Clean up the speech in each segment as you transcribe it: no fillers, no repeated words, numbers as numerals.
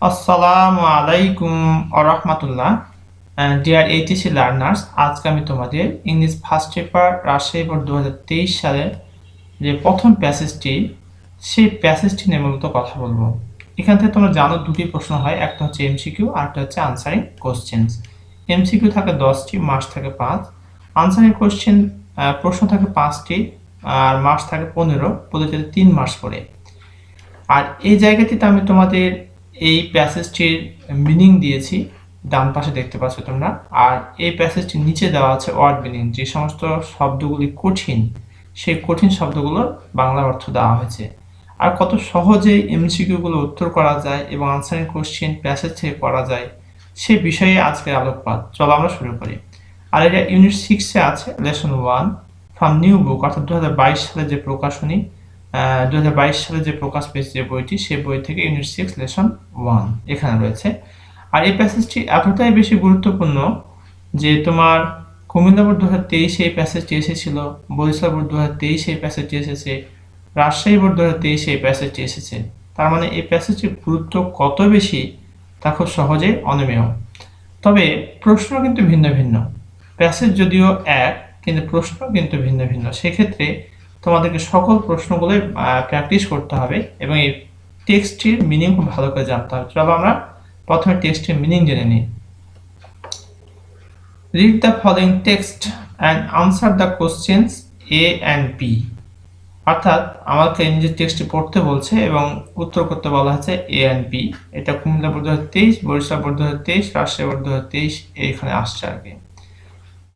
আসসালামু আলাইকুম আরহামাতুল্লাহ। Deer HSC learners, আজকে আমি তোমাদের English first paper Rajshahi board 2023 সালের যে প্রথম প্যাসেজটি, সেই প্যাসেজটি নিয়ে মূলত কথা বলবো। এখান থেকে তোমরা জানো দুটি প্রশ্ন হয়, একটা হচ্ছে এমসিকিউ আর একটা হচ্ছে আনসারিং কোশ্চেন্স। এমসিকিউ থাকে 10টি, মার্কস থাকে 5। আনসারিং কোশ্চেন প্রশ্ন থাকে 5টি আর মার্কস থাকে 15, প্রতিটাতে 3 মার্কস করে। আর এই জায়গাটিতে আমি তোমাদের এই প্যাসেজটির মিনিং দিয়েছি, ডান পাশে দেখতে পাচ্ছ তোমরা। আর এই প্যাসেজটির নিচে দেওয়া আছে ওয়ার্ড মিনিং, যে সমস্ত শব্দগুলি কঠিন সেই কঠিন শব্দগুলোর বাংলা অর্থ দেওয়া হয়েছে। আর কত সহজে এমসিকিউগুলো উত্তর করা যায় এবং আনসারিং কোশ্চেন প্যাসেজ থেকে করা যায় সে বিষয়ে আজকের আলোকপাত। চলো আমরা শুরু করি। আর এটা ইউনিট 6-এ আছে, লেসন 1 ফ্রম নিউ বুক, অর্থাৎ 2022 সালে যে প্রকাশনী, 2022 সালে যে প্রকাশ পেয়েছে যে বইটি, সেই বই থেকে ইউনিট 6 লেসন 1 এখানে রয়েছে। আর এই প্যাসেজটি এতটাই বেশি গুরুত্বপূর্ণ যে তোমার কুমিল্লা বোর্ড 2023 এই প্যাসেজটি এসেছিল, বরিশাল বোর্ড 2023 এই প্যাসেজটি এসেছে, রাজশাহী বোর্ড 2023 এই প্যাসেজটি এসেছে। তার মানে এই প্যাসেজটির গুরুত্ব কত বেশি তা খুব সহজে অনমেয়। তবে প্রশ্ন কিন্তু ভিন্ন ভিন্ন, প্যাসেজ যদিও এক কিন্তু প্রশ্ন কিন্তু ভিন্ন ভিন্ন। সেক্ষেত্রে তোমাদেরকে সকল প্রশ্নগুলোই প্র্যাকটিস করতে হবে এবং এই টেক্সটটির মিনিং খুব ভালো করে জানতে হবে। চলো আমরা প্রথমে টেক্সটের মিনিং জেনে নিই। Read the following text and answer the questions A and B. অর্থাৎ আমাকে নিজের টেক্সটটি পড়তে বলছে এবং উত্তর করতে বলা হচ্ছে এ অ্যান্ড বি। এটা Comilla board 2023, Barishal board 2023, Rajshahi board 2023 এইখানে আসছে আর কি।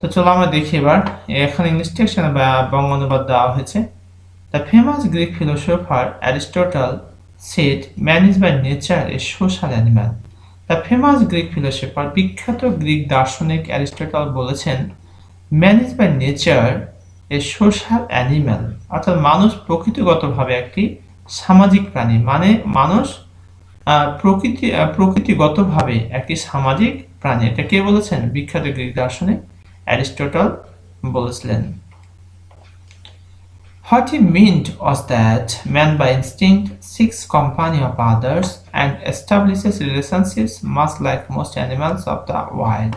তো চলো আমরা দেখি এবার। এখানে ইংলিশ টেক্সট বা বঙ্গ অনুবাদ দেওয়া হয়েছে। The famous Greek philosopher Aristotle said, "Man is by nature a social animal." The famous Greek philosopher, বিখ্যাত গ্রিক দার্শনিক অ্যারিস্টটল বলেছেন, "Man is by nature a social animal." অর্থাৎ মানুষ প্রকৃতিগতভাবে একটি সামাজিক প্রাণী। মানে মানুষ প্রকৃতিগতভাবে একটি সামাজিক প্রাণী। এটা কে বলেছেন? বিখ্যাত গ্রিক দার্শনিক অ্যারিস্টটল বলেছিলেন। What he meant was that man by instinct seeks company of others and establishes relationships much like most animals of the wild,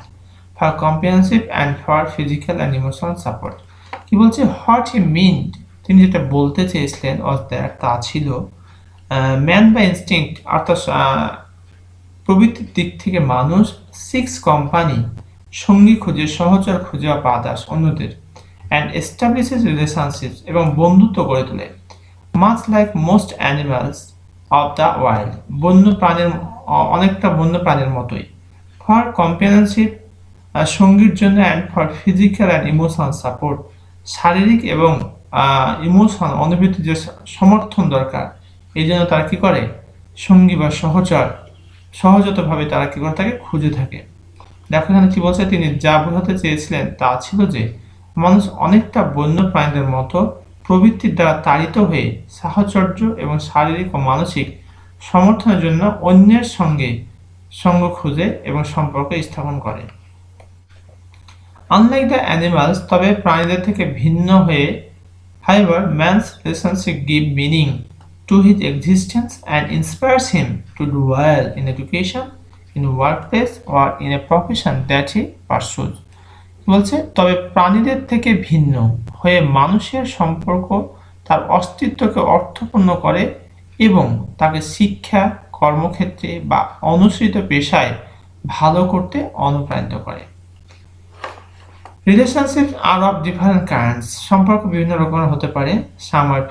for companionship and for physical and emotional support. কি বলছে? What he meant, তিনি যেটা বলতে চেয়েছিলেন was that, তা ছিল, man by instinct অর্থাৎ প্রবৃত্তির দিক থেকে মানুষ সিক্স কোম্পানি সঙ্গী খুঁজে, সহচর খুঁজে of others অন্যদের, and establishes relationships এবং বন্ধুত্ব গড়ে তোলে, much like most animals of the wild বন্য প্রাণীর, অনেকটা বন্য প্রাণীর মতোই, for companionship সঙ্গীর জন্য, and for physical and emotional support শারীরিক এবং ইমোশন অনুভূতি যে সমর্থন দরকার, এই জন্য তারা কি করে? সঙ্গী বা সহচর সহজাতভাবে তারা কি করে থাকে? খুঁজে থাকে। দেখো এখানে কি বলছে, তিনি যা বোঝাতে চেয়েছিলেন তা ছিল যে মানুষ অনেকটা বন্য প্রাণীদের মতো প্রবৃত্তির দ্বারা তাড়িত হয়ে সাহচর্য এবং শারীরিক ও মানসিক সমর্থনের জন্য অন্যের সঙ্গে সঙ্গ খুঁজে এবং সম্পর্ক স্থাপন করে। Unlike the animals, তবে প্রাণীদের থেকে ভিন্ন হয়ে, however, man's relationship give meaning to his existence and inspires him to do well in education, in workplace or in a profession that he pursues. বলছে তবে প্রাণীদের থেকে ভিন্ন হয়ে মানুষের সম্পর্ক তার অস্তিত্বকে অর্থপূর্ণ করে এবং তাকে শিক্ষা, কর্মক্ষেত্রে বা অনুসৃত পেশায় ভালো করতে অনুপ্রাণিত করে। Relationship are of different kinds, সম্পর্ক বিভিন্ন রকমের হতে পারে। সাম আর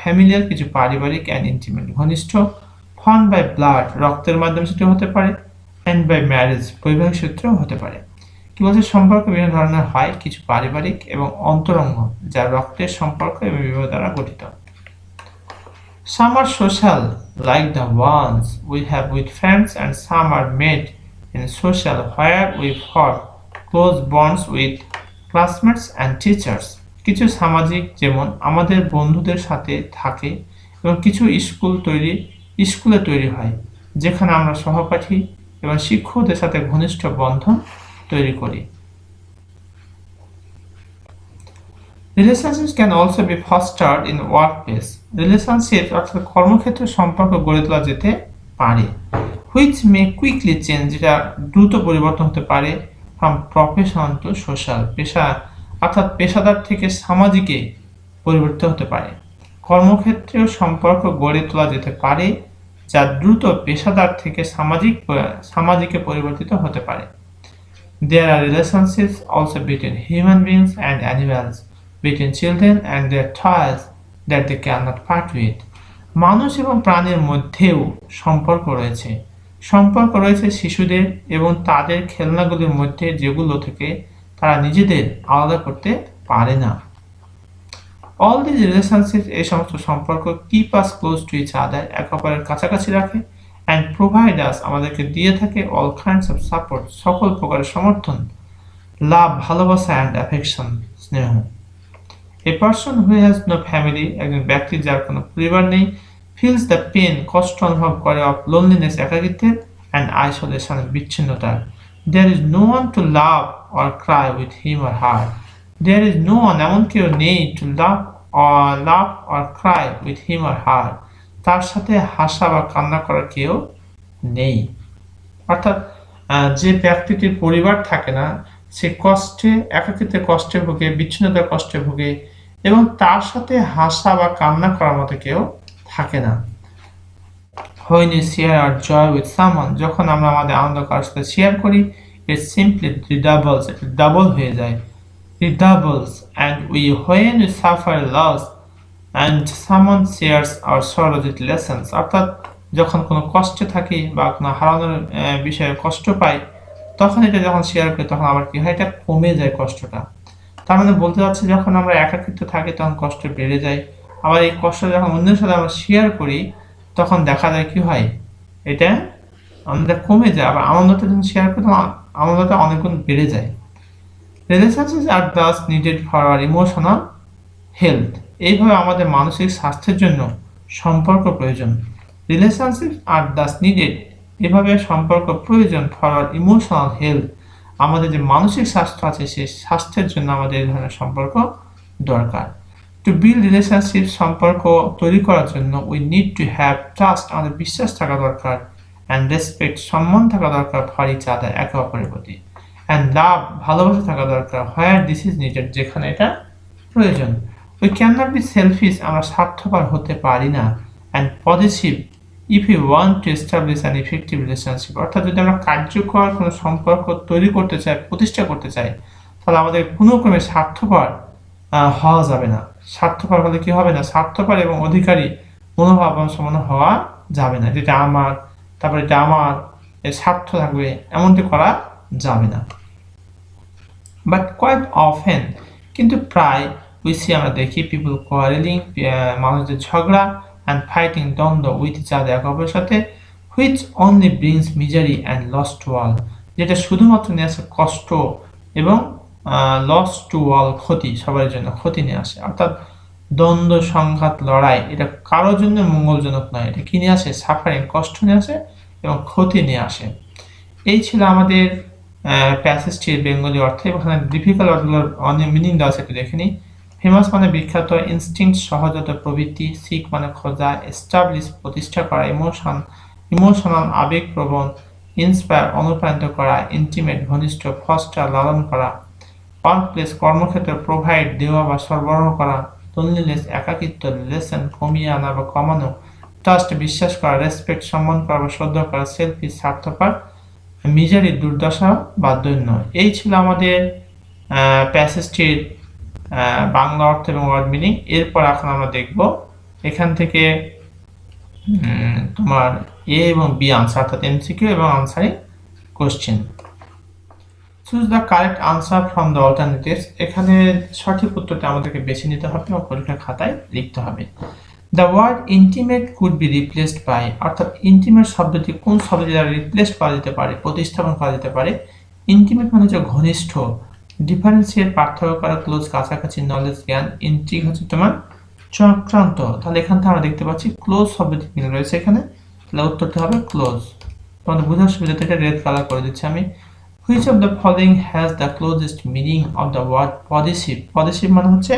ফ্যামিলিয়ার, কিছু পারিবারিক, অ্যান্ড ইন্টিমেট ঘনিষ্ঠ, ফর্ম বাই ব্লাড রক্তের মাধ্যমে সেটা হতে পারে, অ্যান্ড বাই ম্যারেজ বৈবাহিক সূত্রেও হতে পারে। কি বলছে? সম্পর্ক বিভিন্ন ধরনের হয়, কিছু পারিবারিক এবং অন্তরঙ্গ যা রক্তের সম্পর্ক এবং বিবাহ দ্বারা গঠিত। Some are social like the ones we have with friends, and some are made in social where we form close bonds with classmates and teachers. কিছু সামাজিক যেমন আমাদের বন্ধুদের সাথে থাকে এবং কিছু স্কুলে তৈরি হয় যেখানে আমরা সহপাঠী এবং শিক্ষকদের সাথে ঘনিষ্ঠ বন্ধন তৈরি করি। Relationships can also be fostered in workplace. Relationships অর্থাৎ কর্মক্ষেত্রে সম্পর্ক গড়ে তোলা যেতে পারে। হুইচ মে কুইকলি চেঞ্জ, যেটা দ্রুত পরিবর্তন হতে পারে, ফ্রম প্রফেশন টু সোশ্যাল, পেশা অর্থাৎ পেশাদার থেকে সামাজিকে পরিবর্তিত হতে পারে। কর্মক্ষেত্রেও সম্পর্ক গড়ে তোলা যেতে পারে যা দ্রুত পেশাদার থেকে সামাজিকে পরিবর্তিত হতে পারে। There are relationships also between human beings and animals, between children and their toys that they cannot part with. মানুষ এবং প্রাণীর মধ্যেও সম্পর্ক রয়েছে শিশুদের এবং তাদের খেলনাগুলির মধ্যে, যেগুলো থেকে তারা নিজেদের আলাদা করতে পারে না। All these relationships, এই সমস্ত সম্পর্ক, keep us close to each other, একে অপরের কাছাকাছি রাখে, and provide us, আমাদেরকে দিয়ে থাকে, all kinds of support, সকল প্রকারের সমর্থন, লাভ, ভালোবাসা, and affection, স্নেহ। A person who has no family, একজন ব্যক্তি যার কোনো পরিবার নেই, feels the pain, কষ্ট অনুভব করে, of loneliness, একাকিত্বের, and isolation, বিচ্ছিন্নতার। There is no one to laugh or cry with him or her. There is no one, এমন কেউ নেই, to laugh or cry with him or her, তার সাথে হাসা বা কান্না করার কেউ নেই। অর্থাৎ যে ব্যক্তিটির পরিবার থাকে না, সে একাকিত্বের কষ্টে ভোগে, বিচ্ছিন্নতার কষ্টে ভোগে, এবং তার সাথে হাসা বা কান্না করার মতো কেউ থাকে না। When you share our joy with someone, যখন আমরা আমাদের আনন্দ কারোর সাথে শেয়ার করি, it simply redoubles, এটা ডাবল হয়ে যায়, redoubles. And when we suffer loss and someone shares our sorrows, it lessens. অর্থাৎ যখন কোনো কষ্টে থাকি বা কোনো হারানোর বিষয়ে কষ্ট পাই, তখন এটা যখন শেয়ার করি, তখন আবার কি হয়, এটা কমে যায় কষ্টটা। তার মানে বলতে চাচ্ছি, যখন আমরা একাকিত্ব থাকি তখন কষ্ট বেড়ে যায়, আবার এই কষ্ট যখন অন্যের সাথে আমরা শেয়ার করি, তখন দেখা যায় কি হয়, এটা আমাদের কমে যায়। আবার আনন্দটা যখন শেয়ার করি, তখন আনন্দটা অনেক গুণ বেড়ে যায়। Relationships are thus needed for our emotional health. এইভাবে আমাদের মানসিক স্বাস্থ্যের জন্য সম্পর্ক প্রয়োজন। Relationships are thus needed, এভাবে সম্পর্ক প্রয়োজন, for our emotional health, আমাদের যে মানসিক স্বাস্থ্য আছে সেই স্বাস্থ্যের জন্য আমাদের এই ধরনের সম্পর্ক দরকার। To build relationships, সম্পর্ক তৈরি করার জন্য, we need to have trust, আমাদের বিশ্বাস থাকা দরকার, and respect, সম্মান থাকা দরকার, for each other, একে অপরের প্রতি, and love, ভালোবাসা থাকা দরকার, where this is needed, যেখানে এটা প্রয়োজন। We cannot be selfish, আমরা স্বার্থপর হতে পারি না, and possessive if we want to establish an effective relationship, অর্থাৎ যদি আমরা কার্যকর কোনো সম্পর্ক তৈরি করতে চাই, প্রতিষ্ঠা করতে চাই, তাহলে আমাদের কোনো ক্রমে স্বার্থপর হওয়া যাবে না। স্বার্থপর হলে কি হবে না, স্বার্থপর এবং অধিকারী মনোভাব সম্পন্ন হওয়া যাবে না, যেটা আমার, তারপরে এটা আমার, এর স্বার্থ থাকবে, এমনটি করা যাবে না। বাট কোয়াইট অফেন, কিন্তু প্রায়, we see, আমরা দেখি, পিপল কোয়ারেলিং, মানুষদের ঝগড়া, and fighting, দ্বন্দ্ব, with each other, একে অপরের সাথে, which only brings misery and loss to all, যেটা শুধুমাত্র নিয়ে আসে কষ্ট এবং লস টু অল, ক্ষতি, সবার জন্য ক্ষতি নিয়ে আসে। অর্থাৎ দ্বন্দ্ব, সংঘাত, লড়াই, এটা কারোর জন্য মঙ্গলজনক নয়, এটা কি নিয়ে আসে, সাফারিং, কষ্ট নিয়ে আসে এবং ক্ষতি নিয়ে আসে। এই ছিল আমাদের প্যাসেজটির বেঙ্গলি অর্থ। এখানে ডিফিকাল্ট ওয়ার্ডগুলোর অনেক মিনিং দেওয়া আছে, একটু দেখে নিই। ফেমাস মানে বিখ্যাত, ইনস্টিংক্ট সহজাত প্রবৃত্তি, সিক মানে খোঁজা, এস্টাবলিশ প্রতিষ্ঠা করা, ইমোশনাল আবেগপ্রবণ, ইন্সপায়ার অনুপ্রাণিত করা, ইন্টিমেট ঘনিষ্ঠ, ফস্টার লালন করা, ওয়ার্কপ্লেস কর্মক্ষেত্রে, প্রোভাইড দেওয়া বা সরবরাহ করা, লোনলিনেস একাকিত্ব, লেসন কমিয়ে আনা বা কমানো, ট্রাস্ট বিশ্বাস করা, রেসপেক্ট সম্মান করা বা শ্রদ্ধা করা, সেলফিশ স্বার্থপর, মিজারি দুর্দশা বা দৈন্য। এই ছিল আমাদের প্যাসেজটির বাংলা অর্থ এবং ওয়ার্ড মিনিং। এরপর এখন আমরা দেখব এখান থেকে তোমার এ এবং বি আনসার, অর্থাৎ এমসিকিউ এবং answering question. Choose the correct answer from the alternatives, এখানে সঠিক উত্তরটা আমাদেরকে বেছে নিতে হবে এবং পরীক্ষার খাতায় লিখতে হবে। The word intimate could be replaced by, অর্থাৎ ইন্টিমেট শব্দটি কোন শব্দ দ্বারা রিপ্লেস করা যেতে পারে, প্রতিস্থাপন করা যেতে পারে। ইন্টিমেট মানে হচ্ছে ঘনিষ্ঠ, ডিফারেন্সিয়েট পার্থক্য করা, ক্লোজ কাছাকাছি, নলেজ জ্ঞান, ইন্ট্রিগ হচ্ছে তোমার চক্রান্ত। তাহলে এখান থেকে আমরা দেখতে পাচ্ছি ক্লোজ শব্দটি মিল রয়েছে এখানে, তাহলে উত্তরটা হবে ক্লোজ। তোমাদের বোঝার সুবিধাতে এটা রেড কালার করে দিচ্ছি আমি। Which of the following has the closest meaning of the word possessive? Possessive মানে হচ্ছে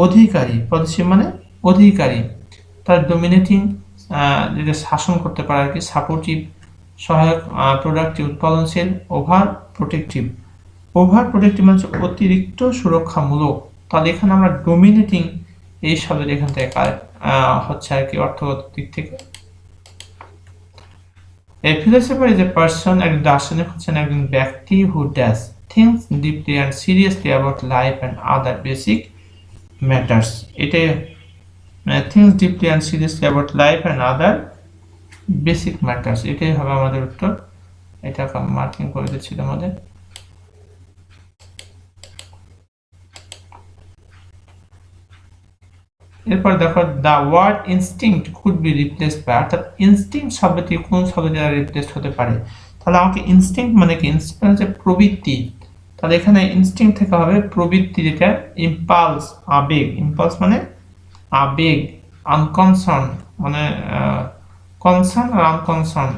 অধিকারী, possessive মানে অধিকারী, তার ডোমিনেটিং, যেটা শাসন করতে পারে আর কি, সাপোর্টিভ সহায়ক, প্রোডাক্টিভ উৎপাদনশীল, ওভার প্রোটেক্টিভ। ওভার প্রোটেক্টিভ মানে অতিরিক্ত সুরক্ষামূলক। তাহলে এখানে আমরা ডোমিনেটিং এই শব্দটি এখান থেকে হচ্ছে আর কি অর্থগত দিক থেকে। A philosopher is a person, একজন দার্শনিক হচ্ছেন একজন ব্যক্তি who does things deeply and seriously about life and other basic matters. এটাই things deeply and seriously about life and other basic matters, এটাই হবে আমাদের উত্তর। এটা মার্কিং করে দিচ্ছি আমাদের। এরপর দেখো the word instinct could be replaced by, অর্থাৎ instinct শব্দটি কোন শব্দ দ্বারা রিপ্লেস হতে পারে। তাহলে আমাকে instinct মানে কি, instinct হচ্ছে প্রবৃত্তি, তাহলে এখানে instinct থেকে হবে প্রবৃত্তি, যেটা impulse আবেগ, impulse মানে আবেগ, unconcern মানে concern আর unconcern।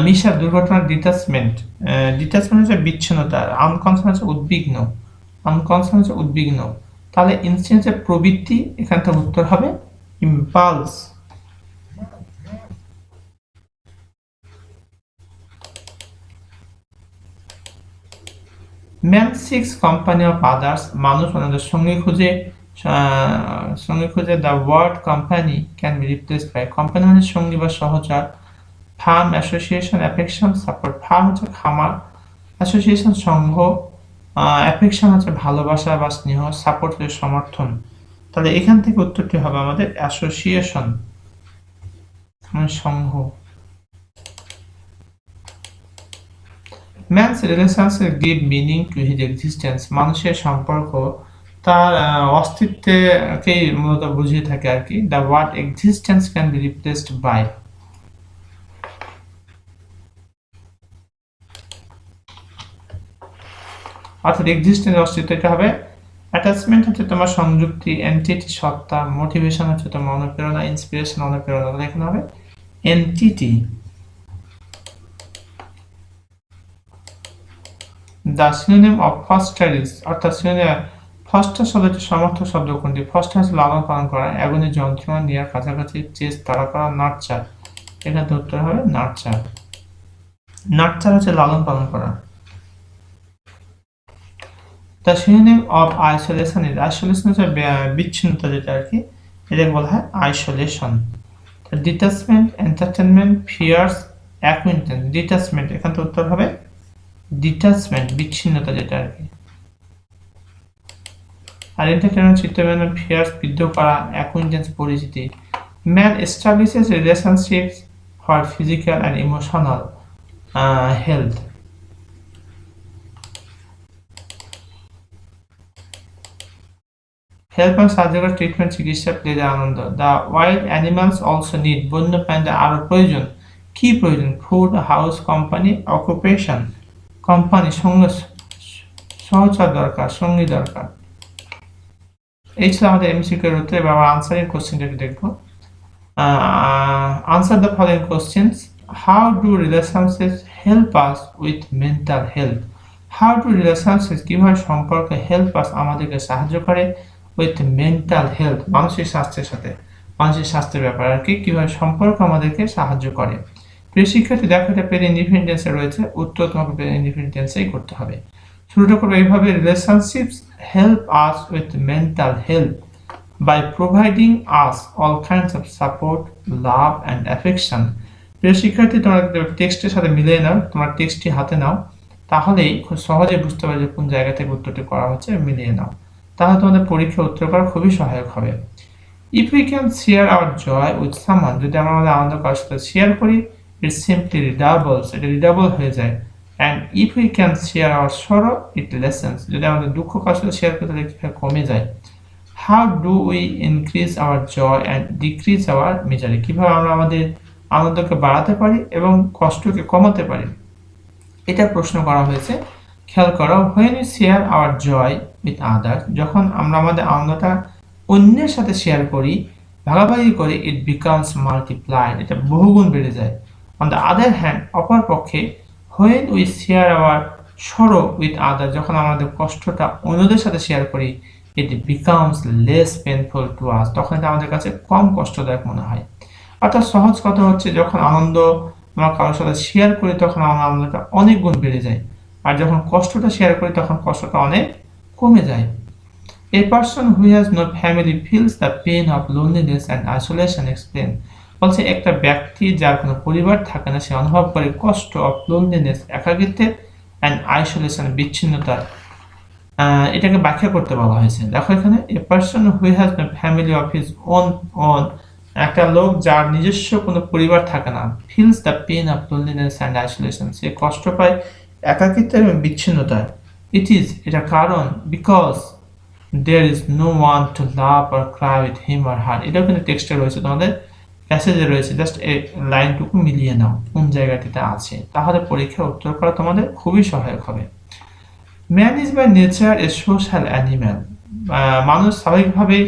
মিশা দুর্ঘটনার ডিটাচমেন্ট, ডিটাচমেন্ট হচ্ছে বিচ্ছিন্নতা, আনকনসার্ন হচ্ছে উদ্বিগ্ন, আনকনসার্ন হচ্ছে উদ্বিগ্ন। তাহলে ইনস্টিংক্ট হচ্ছে প্রবৃত্তি, এখান থেকে উত্তর হবে impulse. Man seeks company of others, মানুষ অন্যদের সঙ্গী খুঁজে, the word company can be replaced by, company মানে সঙ্গী বা সহচর, firm, association, affection, support. Firm হচ্ছে খামার, অ্যাসোসিয়েশন সংঘ, অ্যাফেকশন হচ্ছে ভালোবাসা বা স্নেহ, সাপোর্ট হচ্ছে সমর্থন। তাহলে এখান থেকে উত্তরটি হবে আমাদের অ্যাসোসিয়েশন মানে সংঘ। Man's relationship give meaning to his existence, মানুষের সম্পর্ক তার অস্তিত্বকেই মূলত বুঝিয়ে থাকে আর কি। The word existence can be replaced by, অর্থাৎ এক্সিস্টেন্স অস্তিত্ব, এটা হবে। অ্যাটাচমেন্ট হচ্ছে তোমার সংযুক্তি, এন্টিটি সত্তা, মোটিভেশন হচ্ছে তোমার অনুপ্রেরণা, ইন্সপিরেশন অনুপ্রেরণা, তাহলে এখানে হবে এন্টিটি। দ্য সিনোনিম অফ ফস্টারিজ, অর্থাৎ সিনোনিম ফস্টার শব্দটি সমর্থক শব্দ কোনটি? ফস্টার হচ্ছে লালন পালন করা, এগুনি যন্ত্রণা নেওয়ার কাছাকাছি, চেষ্টা তাড়া করা, নার্চার, এখানে উত্তর হবে নার্চার। নার্চার হচ্ছে লালন পালন করা। The synonym of isolation is, isolation হচ্ছে বিচ্ছিন্নতা, যেটা আর কি, এটাকে বলা হয় isolation. Detachment, entertainment, fierce, acquaintance. Detachment, এখান থেকে উত্তর হবে ডিটাচমেন্ট, বিচ্ছিন্নতা, যেটা আর কি। আর এন্টারটেনমেন্ট চিত্তবিনোদন, ফিয়ার্স বিদ্রোহ করা, অ্যাকুইন্টেন্স পরিচিতি। Man establishes relationships for physical and emotional health. Help and surgical treatment, চিকিৎসা, প্লেজার, আনন্দ। The wild animals also need, বন্য প্রাণীদের আরও প্রয়োজন, কি প্রয়োজন? Food, house, company, occupation. Company সঙ্গে সহচর দরকার, সঙ্গী দরকার। এই ছিল আমাদের এমসিকিউ এর উত্তর। এবার আমরা আনসারিং কোশ্চেনটা দেখবো। Answer the following questions. How do relationships help us with mental health? How do relationships, কিভাবে সম্পর্ক হেল্প আস আমাদেরকে সাহায্য করে, উইথ মেন্টাল হেলথ মানসিক স্বাস্থ্যের সাথে, মানসিক স্বাস্থ্যের ব্যাপারে আর কি, কিভাবে সম্পর্ক আমাদেরকে সাহায্য করে। প্রিয় শিক্ষার্থী দেখো এটা পেন ইন্ডিপেন্ডেন্সে রয়েছে, উত্তর তোমাকে পেন ইন্ডিপেন্ডেন্সেই করতে হবে। শুরুটা করবো এইভাবে, relationships help us with mental health by providing us all kinds of support, love and affection. প্রিয় শিক্ষার্থী তোমরা টেক্সটের সাথে মিলিয়ে নাও, তোমার টেক্সটটি হাতে নাও, তাহলেই খুব সহজে বুঝতে পারবে যে কোন জায়গা থেকে উত্তরটি করা হচ্ছে, মিলিয়ে নাও, তাহলে তোমাদের পরীক্ষা উত্তর করা খুবই সহায়ক হবে। If we can share our joy with someone, যদি আমরা আমাদের আনন্দ কারোর সাথে শেয়ার করি, it simply redoubles, এটা রিডাবল হয়ে যায়। And if we can share our sorrow, it lessens, যদি আমাদের দুঃখ কারোর সাথে শেয়ার করতে দেখি কমে যায়। How do we increase our joy and decrease our misery? কিভাবে আমরা আমাদের আনন্দকে বাড়াতে পারি এবং কষ্টকে কমাতে পারি, এটা প্রশ্ন করা হয়েছে। খেয়াল করো, when we share our joy with others, যখন আমরা আমাদের আনন্দটা অন্যের সাথে শেয়ার করি, ভাগাভাগি করি, it becomes multiplied, এটা বহুগুণ বেড়ে যায়। On the other hand, অপর পক্ষে, when we share our sorrow with others, যখন আমাদের কষ্টটা অন্যদের সাথে শেয়ার করি, it becomes less painful to us, তখন এটা আমাদের কাছে কম কষ্টদায়ক মনে হয়। অর্থাৎ সহজ কথা হচ্ছে, যখন আনন্দ আমরা কারোর সাথে শেয়ার করি তখন আমার আনন্দটা অনেক গুণ বেড়ে যায়, আর যখন কষ্টটা শেয়ার করি তখন কষ্টটা অনেক কমে যায়। A person who has no family feels the pain of loneliness and isolation explain। বলছে একটা ব্যক্তি যার কোনো পরিবার থাকে না সে অনুভব করে কষ্ট অফ লোনলিনেস একাকিত্বের অ্যান্ড আইসোলেশন বিচ্ছিন্নতার। এটাকে ব্যাখ্যা করতে বলা হয়েছে। দেখো এখানে a person who has no family of his own একটা লোক যার নিজস্ব কোনো পরিবার থাকে না, feels the pain of loneliness and isolation সে কষ্ট পায় একাকিত্বের এবং বিচ্ছিন্নতার। ইট ইজ এটা কারণ because there is no one to love or cry with him or her. এটাও কিন্তু টেক্সটে রয়েছে, তোমাদের প্যাসেজে রয়েছে, জাস্ট এই লাইনটুকু মিলিয়ে নাও কোন জায়গাটিতে আছে, তাহলে পরীক্ষার উত্তর করা তোমাদের খুবই সহায়ক হবে। Man is by nature a social animal. মানুষ স্বাভাবিকভাবে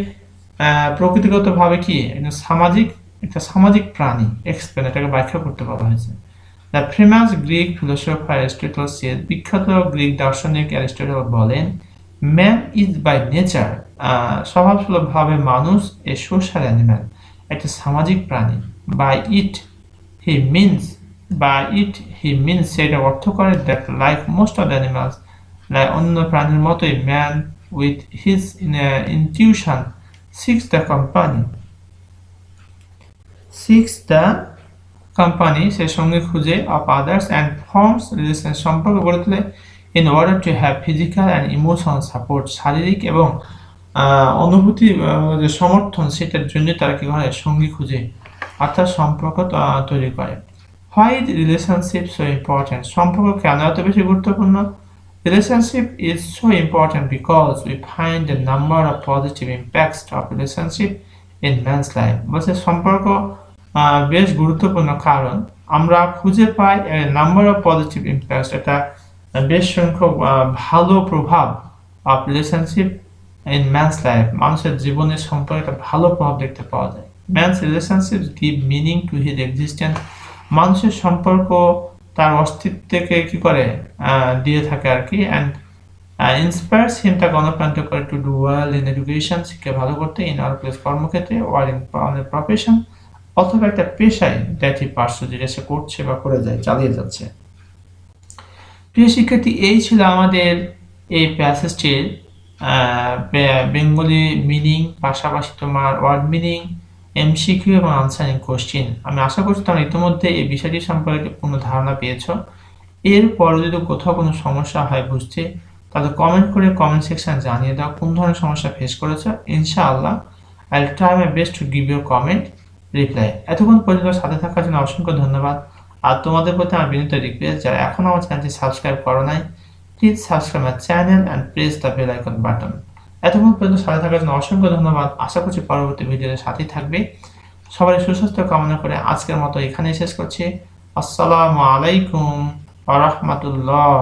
প্রকৃতিগতভাবে কি একটা সামাজিক প্রাণী। এক্সপ্লেন এটাকে ব্যাখ্যা করতে বলা হয়েছে। The famous Greek philosopher Aristotle said, বিখ্যাত গ্রিক দার্শনিক অ্যারিস্টটল বলেন, ম্যান ইজ বাই নেচার স্বভাবসুলভভাবে মানুষ এ সোশ্যাল অ্যানিম্যাল একটা সামাজিক প্রাণী। বাই ইট হি মিনস সেটা অর্থ করে that like most of the animals অন্য প্রাণীর মতোই man with his intuition seeks the company সে সঙ্গে খুঁজে of others and forms relation সম্পর্ক গড়ে তোলে in order to have physical and emotional support শারীরিক এবং অনুভূতি যে সমর্থন সেটার জন্য তারা কি করে সঙ্গী খুঁজে, অর্থাৎ সম্পর্ক তৈরি করে। Why is relationship so important, সম্পর্ক কেন এত বেশি গুরুত্বপূর্ণ? Relationship is so important because we find a number of positive impacts of relationship in man's life। বলছে সম্পর্ক বেশ গুরুত্বপূর্ণ কারণ আমরা খুঁজে পাই নাম্বার অফ পজিটিভ ইম্প্যাক্টস, এটা বেশ সংখ্যক ভালো প্রভাব of relationship in man's life, মানুষের জীবনের সম্পর্কে একটা ভালো প্রভাব দেখতে পাওয়া যায়। Man's relationship give meaning to his existence, মানুষের সম্পর্ক তার অস্তিত্বকে কি করে দিয়ে থাকে আর কি, অ্যান্ড ইন্সপায়ার্স হিম তাকে অনুপ্রাণিত করে to do well in education শিক্ষা ভালো করতে, ইন আওয়ার প্লেস কর্মক্ষেত্রে, ওয়ার ইন প্রফেশন অথবা একটা পেশায় দ্যাট হি পারসু যেটা সে করছে বা করে যায় চালিয়ে যাচ্ছে। প্রিয় শিক্ষার্থী, এই ছিল আমাদের এই প্যাসেজটির বেঙ্গলি মিনিং, পাশাপাশি তোমার ওয়ার্ড মিনিং, এমসিকিউ এবং আনসারিং কোশ্চিন। আমি আশা করছি তোমরা ইতিমধ্যে এই বিষয়টি সম্পর্কে পূর্ণ ধারণা পেয়েছো। এরপর যদি কোথাও কোনো সমস্যা হয় বুঝতে, তাহলে কমেন্ট করে কমেন্ট সেকশনে জানিয়ে দাও কোন ধরনের সমস্যা ফেস করেছো। ইনশাআল্লাহ I will try my best to give your comment reply. এতক্ষণ পর্যন্ত সাথে থাকার জন্য অসংখ্য ধন্যবাদ। আর তোমাদের প্রতি আমার বিনীত রিকোয়েস্ট, যারা এখনো আমার চ্যানেলটি সাবস্ক্রাইব করো নাই, please subscribe my channel and press the bell icon button. এতক্ষণ পর্যন্ত সাথে থাকার জন্য অসংখ্য ধন্যবাদ। আশা করছি পরবর্তী ভিডিওর সাথেই থাকবে। সবাই সুস্বাস্থ্য কামনা করে আজকের মতো এখানেই শেষ করছি। আসসালামু আলাইকুম ওয়া রাহমাতুল্লাহ।